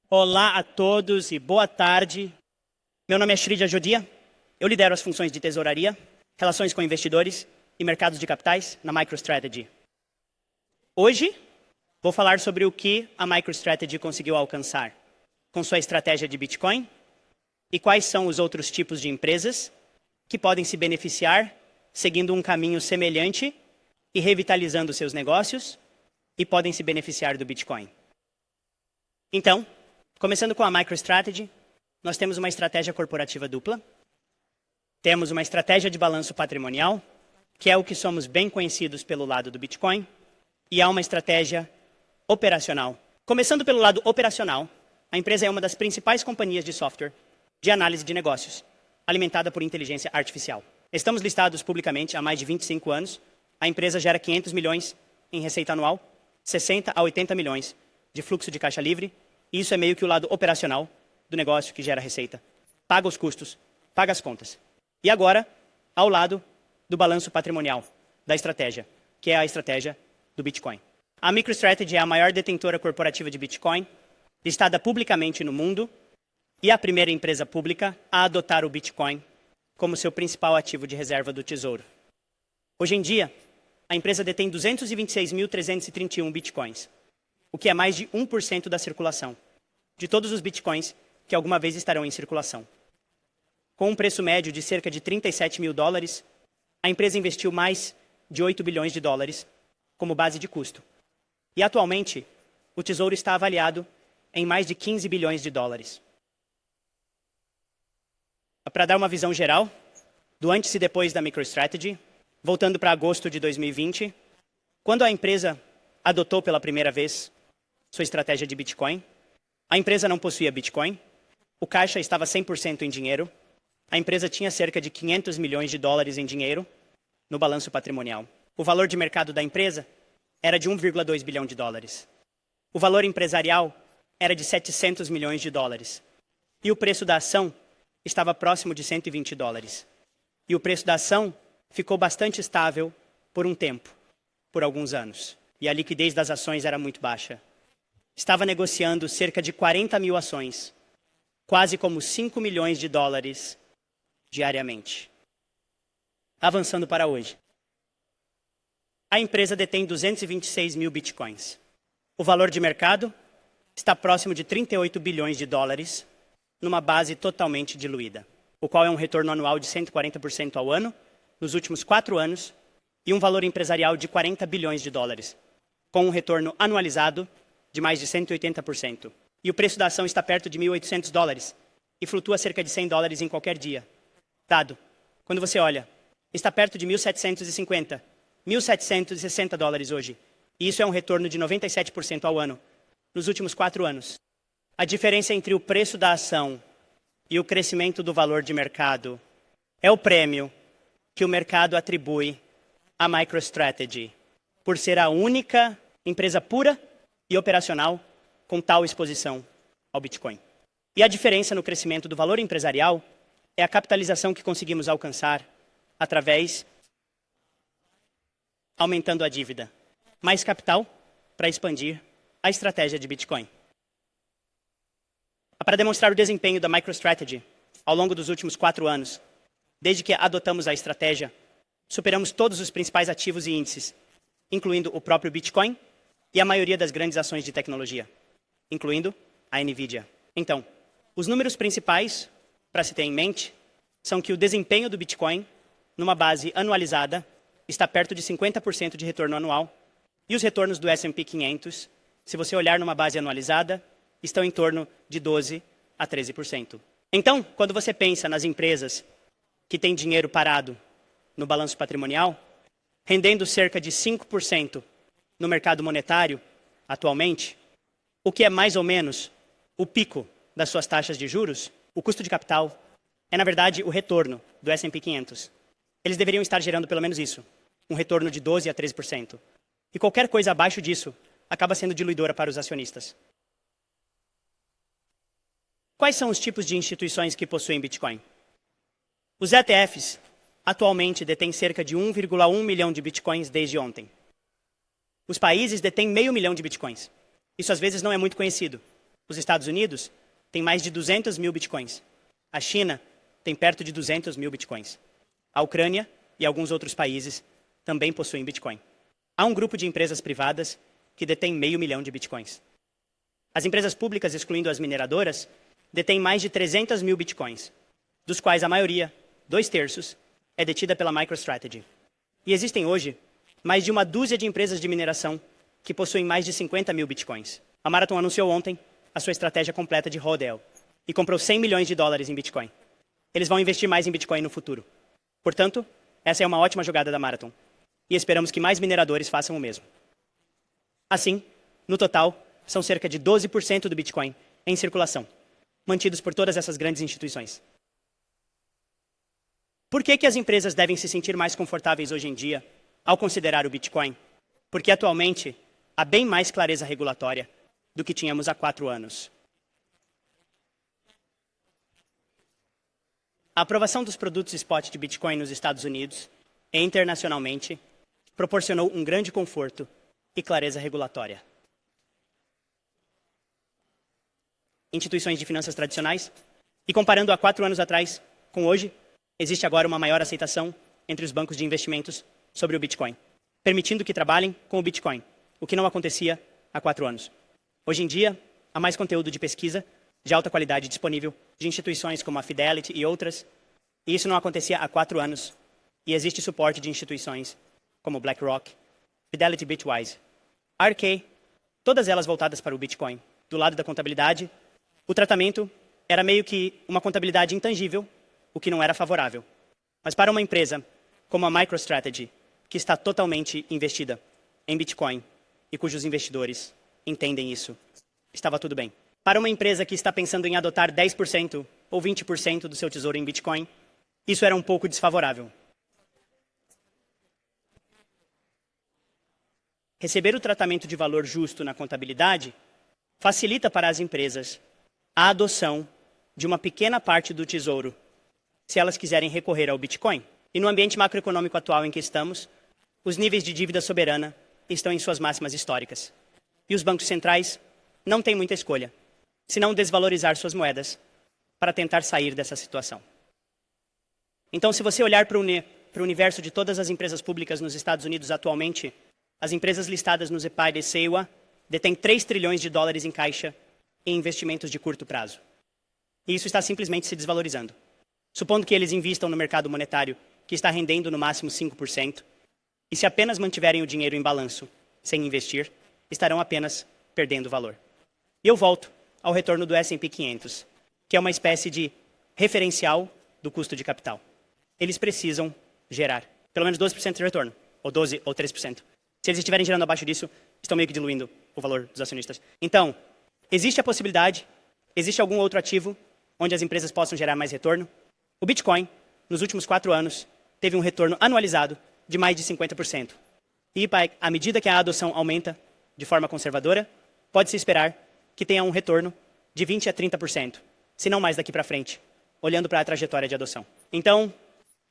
Olá a todos e boa tarde. Meu nome é Shrija Jodia. Eu lidero as funções de tesouraria, relações com investidores e mercados de capitais na MicroStrategy. Hoje, vou falar sobre o que a MicroStrategy conseguiu alcançar com sua estratégia de Bitcoin e quais são os outros tipos de empresas que podem se beneficiar seguindo um caminho semelhante e revitalizando seus negócios e podem se beneficiar do Bitcoin. Então, começando com a MicroStrategy, nós temos uma estratégia corporativa dupla. Temos uma estratégia de balanço patrimonial, que é o que somos bem conhecidos pelo lado do Bitcoin, e há uma estratégia operacional. Começando pelo lado operacional, a empresa é uma das principais companhias de software de análise de negócios, alimentada por inteligência artificial. Estamos listados publicamente há mais de 25 anos. A empresa gera 500 milhões em receita anual, 60 a 80 milhões de fluxo de caixa livre. E isso é meio que o lado operacional do negócio que gera receita. Paga os custos, paga as contas. E agora, ao lado do balanço patrimonial da estratégia, que é a estratégia do Bitcoin. A MicroStrategy é a maior detentora corporativa de Bitcoin, listada publicamente no mundo, e a primeira empresa pública a adotar o Bitcoin como seu principal ativo de reserva do Tesouro. Hoje em dia, a empresa detém 226.331 Bitcoins, o que é mais de 1% da circulação, de todos os Bitcoins que alguma vez estarão em circulação. Com um preço médio de cerca de 37 mil dólares, a empresa investiu mais de 8 bilhões de dólares como base de custo. E atualmente, o Tesouro está avaliado em mais de 15 bilhões de dólares. Para dar uma visão geral do antes e depois da MicroStrategy, voltando para agosto de 2020, quando a empresa adotou pela primeira vez sua estratégia de Bitcoin, a empresa não possuía Bitcoin, o caixa estava 100% em dinheiro, a empresa tinha cerca de 500 milhões de dólares em dinheiro no balanço patrimonial. O valor de mercado da empresa era de 1,2 bilhão de dólares. O valor empresarial era de 700 milhões de dólares. E o preço da ação estava próximo de 120 dólares. E o preço da ação ficou bastante estável por um tempo, por alguns anos. E a liquidez das ações era muito baixa. Estava negociando cerca de 40 mil ações, quase como 5 milhões de dólares diariamente. Avançando para hoje. A empresa detém 226 mil bitcoins. O valor de mercado está próximo de 38 bilhões de dólares, numa base totalmente diluída, o qual é um retorno anual de 140% ao ano, nos últimos 4 anos, e um valor empresarial de 40 bilhões de dólares, com um retorno anualizado de mais de 180%. E o preço da ação está perto de 1.800 dólares e flutua cerca de 100 dólares em qualquer dia. Dado, quando você olha, está perto de 1.750, 1.760 dólares hoje. E isso é um retorno de 97% ao ano, nos últimos 4 anos. A diferença entre o preço da ação e o crescimento do valor de mercado é o prêmio que o mercado atribui à MicroStrategy, por ser a única empresa pura e operacional com tal exposição ao Bitcoin. E a diferença no crescimento do valor empresarial é a capitalização que conseguimos alcançar através aumentando a dívida. Mais capital para expandir a estratégia de Bitcoin. Para demonstrar o desempenho da MicroStrategy ao longo dos últimos 4 anos, desde que adotamos a estratégia, superamos todos os principais ativos e índices, incluindo o próprio Bitcoin e a maioria das grandes ações de tecnologia, incluindo a NVIDIA. Então, os números principais, para se ter em mente, são que o desempenho do Bitcoin, numa base anualizada, está perto de 50% de retorno anual, e os retornos do S&P 500, se você olhar numa base anualizada, estão em torno de 12% a 13%. Então, quando você pensa nas empresas que têm dinheiro parado no balanço patrimonial, rendendo cerca de 5% no mercado monetário, atualmente, o que é mais ou menos o pico das suas taxas de juros, o custo de capital é, na verdade, o retorno do S&P 500. Eles deveriam estar gerando pelo menos isso, um retorno de 12% a 13%. E qualquer coisa abaixo disso acaba sendo diluidora para os acionistas. Quais são os tipos de instituições que possuem Bitcoin? Os ETFs atualmente detêm cerca de 1,1 milhão de Bitcoins desde ontem. Os países detêm 500 mil de Bitcoins. Isso às vezes não é muito conhecido. Os Estados Unidos têm mais de 200 mil bitcoins. A China tem perto de 200 mil bitcoins. A Ucrânia e alguns outros países também possuem bitcoin. Há um grupo de empresas privadas que detém 500 mil de bitcoins. As empresas públicas, excluindo as mineradoras, detêm mais de 300 mil bitcoins, dos quais a maioria, 2/3, é detida pela MicroStrategy. E existem hoje mais de uma dúzia de empresas de mineração que possuem mais de 50 mil bitcoins. A Marathon anunciou ontem a sua estratégia completa de HODL e comprou 100 milhões de dólares em bitcoin. Eles vão investir mais em bitcoin no futuro. Portanto, essa é uma ótima jogada da Marathon. E esperamos que mais mineradores façam o mesmo. Assim, no total, são cerca de 12% do bitcoin em circulação, mantidos por todas essas grandes instituições. Por que as empresas devem se sentir mais confortáveis hoje em dia ao considerar o bitcoin? Porque atualmente há bem mais clareza regulatória do que tínhamos há 4 anos. A aprovação dos produtos spot de bitcoin nos Estados Unidos e internacionalmente proporcionou um grande conforto e clareza regulatória. Instituições de finanças tradicionais, e comparando há 4 anos atrás com hoje, existe agora uma maior aceitação entre os bancos de investimentos sobre o Bitcoin, permitindo que trabalhem com o Bitcoin, o que não acontecia há 4 anos. Hoje em dia, há mais conteúdo de pesquisa de alta qualidade disponível de instituições como a Fidelity e outras, e isso não acontecia há 4 anos, e existe suporte de instituições como BlackRock, Fidelity Bitwise, RK, todas elas voltadas para o Bitcoin. Do lado da contabilidade, o tratamento era meio que uma contabilidade intangível, o que não era favorável. Mas para uma empresa como a MicroStrategy, que está totalmente investida em Bitcoin e cujos investidores entendem isso, estava tudo bem. Para uma empresa que está pensando em adotar 10% ou 20% do seu tesouro em Bitcoin, isso era um pouco desfavorável. Receber o tratamento de valor justo na contabilidade facilita para as empresas a adoção de uma pequena parte do tesouro, se elas quiserem recorrer ao Bitcoin. E no ambiente macroeconômico atual em que estamos, os níveis de dívida soberana estão em suas máximas históricas. E os bancos centrais não têm muita escolha, senão desvalorizar suas moedas para tentar sair dessa situação. Então, se você olhar para o universo de todas as empresas públicas nos Estados Unidos atualmente, as empresas listadas no ZEPAR e SEIWA detêm 3 trilhões de dólares em caixa em investimentos de curto prazo. E isso está simplesmente se desvalorizando. Supondo que eles invistam no mercado monetário, que está rendendo no máximo 5%, e se apenas mantiverem o dinheiro em balanço, sem investir, estarão apenas perdendo valor. E eu volto ao retorno do S&P 500, que é uma espécie de referencial do custo de capital. Eles precisam gerar pelo menos 12% de retorno, ou 12% ou 3%. Se eles estiverem gerando abaixo disso, estão meio que diluindo o valor dos acionistas. Então, existe a possibilidade, existe algum outro ativo onde as empresas possam gerar mais retorno? O Bitcoin, nos últimos 4 anos, teve um retorno anualizado de mais de 50%. E, à medida que a adoção aumenta de forma conservadora, pode-se esperar que tenha um retorno de 20% a 30%, se não mais daqui para frente, olhando para a trajetória de adoção. Então,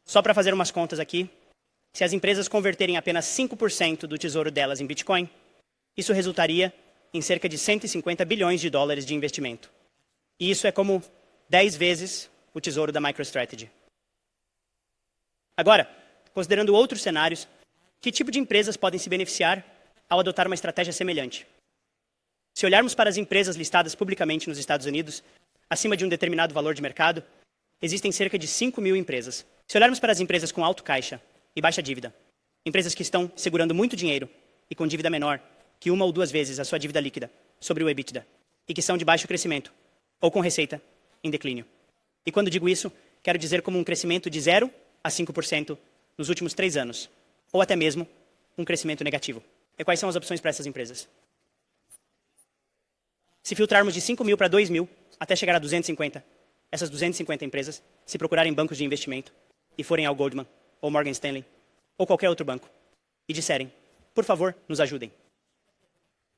só para fazer umas contas aqui, se as empresas converterem apenas 5% do tesouro delas em Bitcoin, isso resultaria em cerca de 150 bilhões de dólares de investimento. E isso é como 10 vezes o tesouro da MicroStrategy. Agora, considerando outros cenários, que tipo de empresas podem se beneficiar ao adotar uma estratégia semelhante? Se olharmos para as empresas listadas publicamente nos Estados Unidos, acima de um determinado valor de mercado, existem cerca de 5 mil empresas. Se olharmos para as empresas com alto caixa e baixa dívida, empresas que estão segurando muito dinheiro e com dívida menor que 1 ou 2 vezes a sua dívida líquida sobre o EBITDA, e que são de baixo crescimento, ou com receita em declínio. E quando digo isso, quero dizer como um crescimento de 0 a 5% nos últimos 3 anos, ou até mesmo um crescimento negativo. E quais são as opções para essas empresas? Se filtrarmos de 5 mil para 2 mil, até chegar a 250, essas 250 empresas, se procurarem bancos de investimento e forem ao Goldman, ou Morgan Stanley, ou qualquer outro banco, e disserem, por favor, nos ajudem.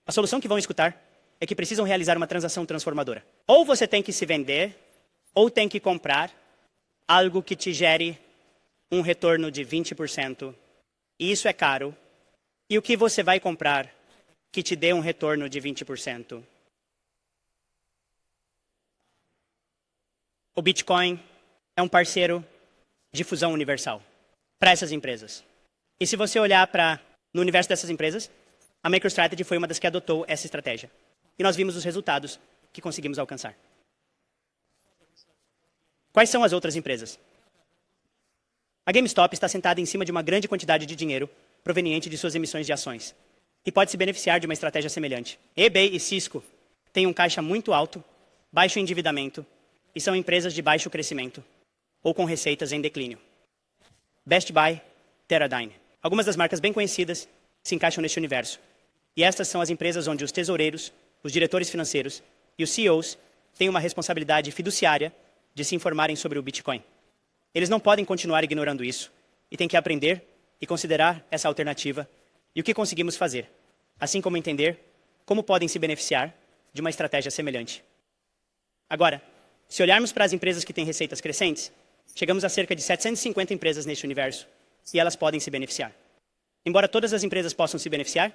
A solução que vão escutar é que precisam realizar uma transação transformadora. Ou você tem que se vender, ou tem que comprar algo que te gere um retorno de 20%. E isso é caro. E o que você vai comprar que te dê um retorno de 20%? o Bitcoin é um parceiro de fusão universal para essas empresas. E se você olhar no universo dessas empresas, a MicroStrategy foi uma das que adotou essa estratégia. E nós vimos os resultados que conseguimos alcançar. Quais são as outras empresas? A GameStop está sentada em cima de uma grande quantidade de dinheiro proveniente de suas emissões de ações e pode se beneficiar de uma estratégia semelhante. eBay e Cisco têm um caixa muito alto, baixo endividamento e são empresas de baixo crescimento ou com receitas em declínio. Best Buy, Teradyne. Algumas das marcas bem conhecidas se encaixam neste universo. E estas são as empresas onde os tesoureiros, os diretores financeiros e os CEOs têm uma responsabilidade fiduciária de se informarem sobre o Bitcoin. Eles não podem continuar ignorando isso e têm que aprender e considerar essa alternativa e o que conseguimos fazer, assim como entender como podem se beneficiar de uma estratégia semelhante. Agora, se olharmos para as empresas que têm receitas crescentes, chegamos a cerca de 750 empresas neste universo e elas podem se beneficiar. Embora todas as empresas possam se beneficiar,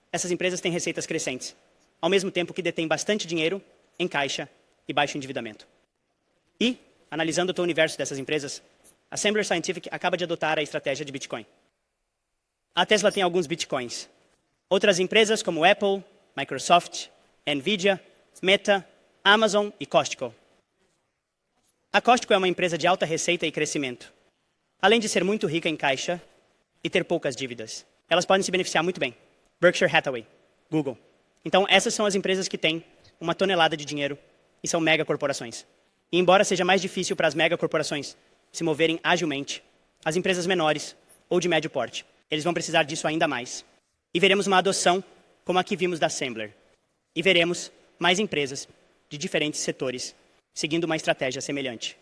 essas empresas têm receitas crescentes, ao mesmo tempo que detêm bastante dinheiro em caixa e baixo endividamento. E, analisando todo o universo dessas empresas, a Semler Scientific acaba de adotar a estratégia de Bitcoin. A Tesla tem alguns Bitcoins. Outras empresas como Apple, Microsoft, Nvidia, Meta, Amazon e Costco. A Costco é uma empresa de alta receita e crescimento, além de ser muito rica em caixa e ter poucas dívidas. Elas podem se beneficiar muito bem. Berkshire Hathaway, Google. Então, essas são as empresas que têm uma tonelada de dinheiro e são megacorporações. E embora seja mais difícil para as megacorporações se moverem agilmente, as empresas menores ou de médio porte, eles vão precisar disso ainda mais. E veremos uma adoção como a que vimos da Semler. E veremos mais empresas de diferentes setores seguindo uma estratégia semelhante.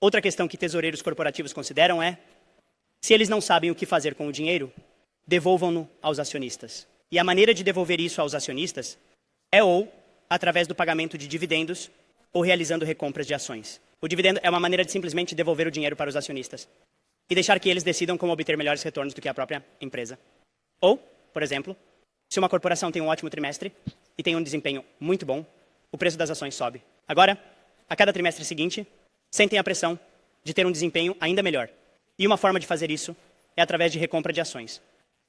Outra questão que tesoureiros corporativos consideram é: se eles não sabem o que fazer com o dinheiro, devolvam-no aos acionistas. E a maneira de devolver isso aos acionistas é ou através do pagamento de dividendos ou realizando recompras de ações. O dividendo é uma maneira de simplesmente devolver o dinheiro para os acionistas e deixar que eles decidam como obter melhores retornos do que a própria empresa. Ou, por exemplo, se uma corporação tem um ótimo trimestre e tem um desempenho muito bom, o preço das ações sobe. Agora, a cada trimestre seguinte, sentem a pressão de ter um desempenho ainda melhor. E uma forma de fazer isso é através de recompra de ações,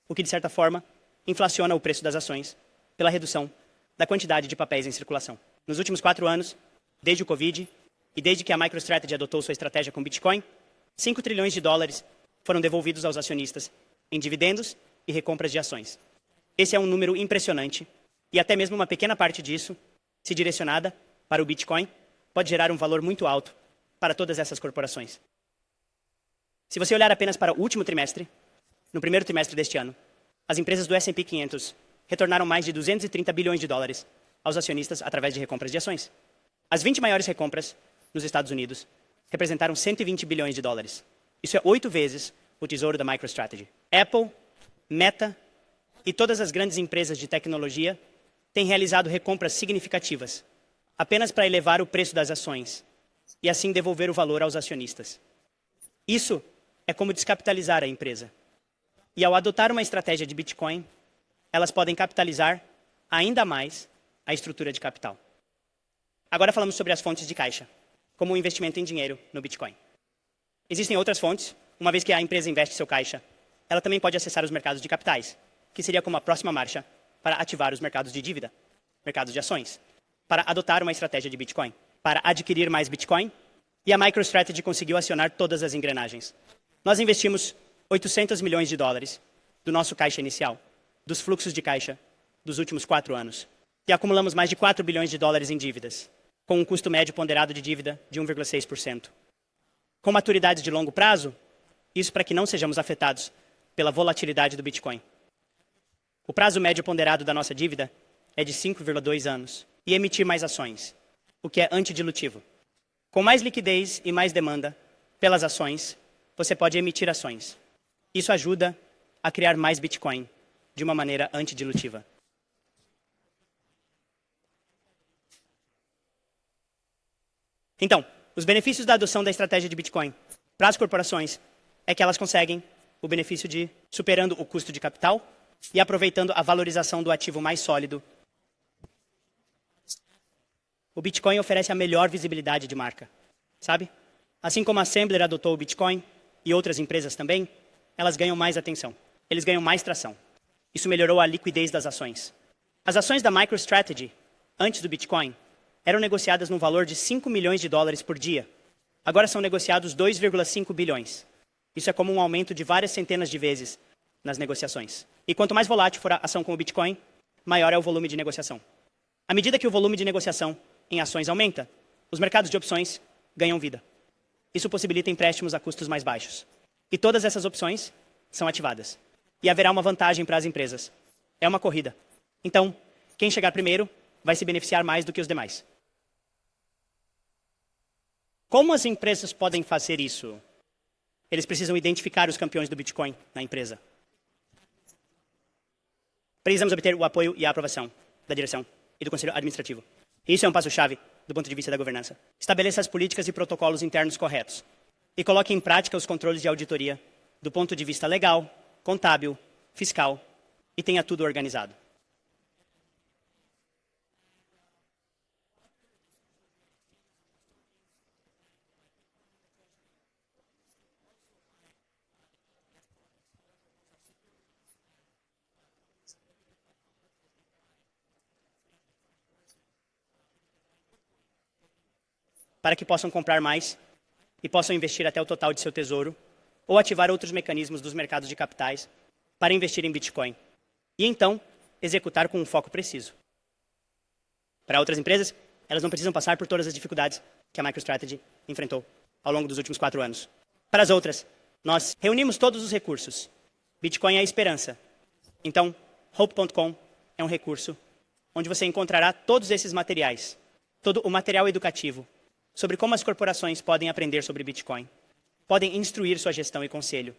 o que, de certa forma, inflaciona o preço das ações pela redução da quantidade de papéis em circulação. Nos últimos 4 anos, desde o Covid e desde que a MicroStrategy adotou sua estratégia com Bitcoin, 5 trilhões de dólares foram devolvidos aos acionistas em dividendos e recompras de ações. Esse é um número impressionante e até mesmo uma pequena parte disso, se direcionada para o Bitcoin, pode gerar um valor muito alto para todas essas corporações. Se você olhar apenas para o último trimestre, no primeiro trimestre deste ano, as empresas do S&P 500 retornaram mais de 230 bilhões de dólares aos acionistas através de recompras de ações. As 20 maiores recompras nos Estados Unidos representaram 120 bilhões de dólares. Isso é 8 vezes o tesouro da MicroStrategy. Apple, Meta e todas as grandes empresas de tecnologia têm realizado recompras significativas, apenas para elevar o preço das ações e assim devolver o valor aos acionistas. Isso é como descapitalizar a empresa. E ao adotar uma estratégia de Bitcoin, elas podem capitalizar ainda mais a estrutura de capital. Agora falamos sobre as fontes de caixa, como o investimento em dinheiro no Bitcoin. Existem outras fontes, uma vez que a empresa investe seu caixa, ela também pode acessar os mercados de capitais, que seria como a próxima marcha para ativar os mercados de dívida, mercados de ações, para adotar uma estratégia de Bitcoin, para adquirir mais Bitcoin, e a MicroStrategy conseguiu acionar todas as engrenagens. Nós investimos 800 milhões de dólares do nosso caixa inicial, dos fluxos de caixa dos últimos 4 anos, e acumulamos mais de 4 bilhões de dólares em dívidas, com um custo médio ponderado de dívida de 1,6%. Com maturidade de longo prazo, isso para que não sejamos afetados pela volatilidade do Bitcoin. O prazo médio ponderado da nossa dívida é de 5,2 anos, e emitir mais ações, o que é antidilutivo. Com mais liquidez e mais demanda pelas ações, você pode emitir ações. Isso ajuda a criar mais Bitcoin de uma maneira antidilutiva. Então, os benefícios da adoção da estratégia de Bitcoin para as corporações é que elas conseguem o benefício de superando o custo de capital e aproveitando a valorização do ativo mais sólido O Bitcoin oferece a melhor visibilidade de marca, sabe? Assim como a Assembler adotou o Bitcoin e outras empresas também, elas ganham mais atenção. Eles ganham mais tração. Isso melhorou a liquidez das ações. As ações da MicroStrategy, antes do Bitcoin, eram negociadas no valor de 5 milhões de dólares por dia. Agora são negociados 2,5 bilhões. Isso é como um aumento de várias centenas de vezes nas negociações. E quanto mais volátil for a ação com o Bitcoin, maior é o volume de negociação. À medida que o volume de negociação em ações aumenta, os mercados de opções ganham vida. Isso possibilita empréstimos a custos mais baixos. E todas essas opções são ativadas. E haverá uma vantagem para as empresas. É uma corrida. Então, quem chegar primeiro vai se beneficiar mais do que os demais. Como as empresas podem fazer isso? Eles precisam identificar os campeões do Bitcoin na empresa. Precisamos obter o apoio e a aprovação da direção e do conselho administrativo. Isso é um passo-chave do ponto de vista da governança. Estabeleça as políticas e protocolos internos corretos e coloque em prática os controles de auditoria do ponto de vista legal, contábil, fiscal e tenha tudo organizado. Para que possam comprar mais e possam investir até o total de seu tesouro ou ativar outros mecanismos dos mercados de capitais para investir em Bitcoin. E então, executar com um foco preciso. Para outras empresas, elas não precisam passar por todas as dificuldades que a MicroStrategy enfrentou ao longo dos últimos 4 anos. Para as outras, nós reunimos todos os recursos. Bitcoin é a esperança. Então, Hope.com é um recurso onde você encontrará todos esses materiais, todo o material educativo sobre como as corporações podem aprender sobre Bitcoin, podem instruir sua gestão e conselho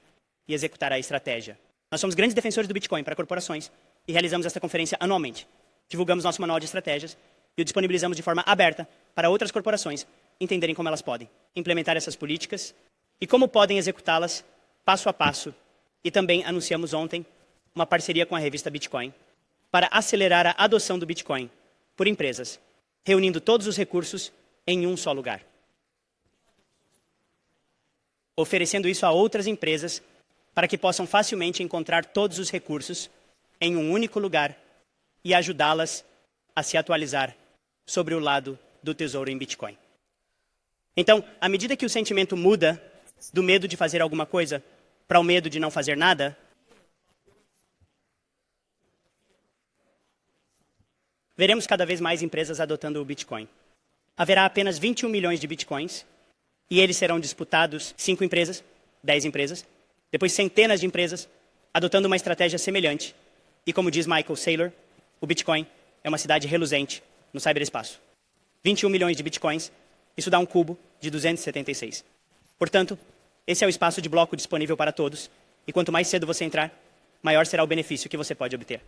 e executar a estratégia. Nós somos grandes defensores do Bitcoin para corporações e realizamos esta conferência anualmente. Divulgamos nosso manual de estratégias e o disponibilizamos de forma aberta para outras corporações entenderem como elas podem implementar essas políticas e como podem executá-las passo a passo. E também anunciamos ontem uma parceria com a revista Bitcoin para acelerar a adoção do Bitcoin por empresas, reunindo todos os recursos em um só lugar. Oferecendo isso a outras empresas para que possam facilmente encontrar todos os recursos em um único lugar e ajudá-las a se atualizar sobre o lado do tesouro em Bitcoin. Então, à medida que o sentimento muda do medo de fazer alguma coisa para o medo de não fazer nada, veremos cada vez mais empresas adotando o Bitcoin. Haverá apenas 21 milhões de Bitcoins e eles serão disputados 5 empresas, 10 empresas, depois centenas de empresas, adotando uma estratégia semelhante. E como diz Michael Saylor, o Bitcoin é uma cidade reluzente no ciberespaço. 21 milhões de Bitcoins, isso dá um cubo de 276. Portanto, esse é o espaço de bloco disponível para todos, e quanto mais cedo você entrar, maior será o benefício que você pode obter.